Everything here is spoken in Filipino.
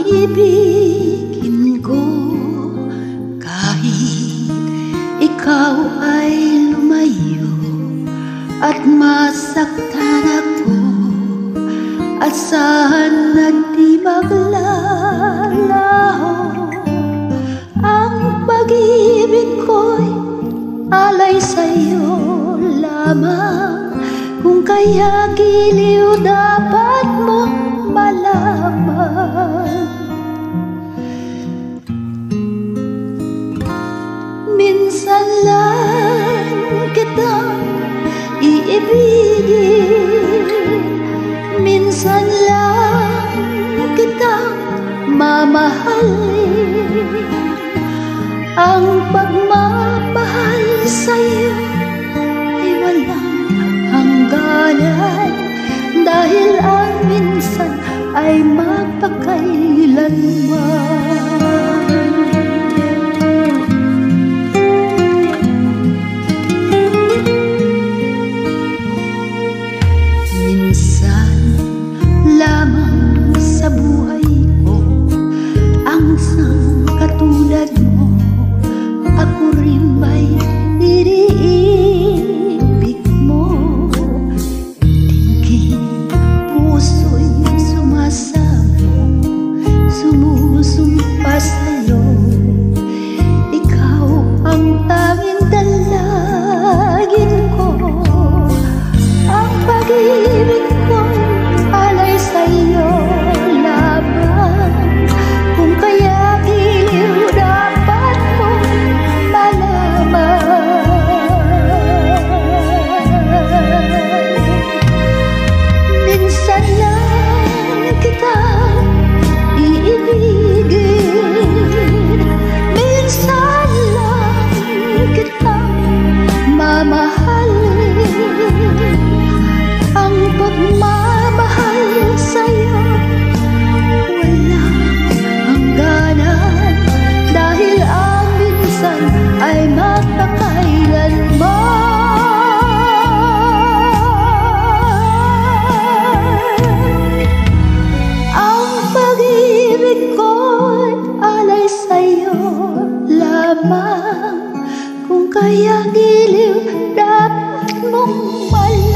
ibigin ko kahit ikaw ay lumayo at masaktan ako. Asahan na di maglalaho ang pag-ibig ko'y alay sa'yo lamang. Kung kaya giliw dapat mong malaman. Minsan lang kitang iibigin, minsan lang kitang mamahalin. Ang pagmamahal sa'yo ay walang hangganan, dahil ang minsan ay magpakailanman. Minsan lamang sa buhay ko ang isang katulad mo, ako rin may iniibig mo. Tingin puso'y sumasamo, sumusumpa sa'yo. Ikaw ang tanging dalangin ko. Ang pag-ibig ko'y alay sa'yo lamang. Kung kaya giliw dapat mong malaman. Minsan lang kitang iibigin, minsan lang kitang mamahalin. Ang pagmamahal sa'yo walang hangganan, dahil ang minsan ay magpakailanman. Ang pag-ibig ko'y alay sa'yo lamang. Kung kaya giliw dapat mong malaman.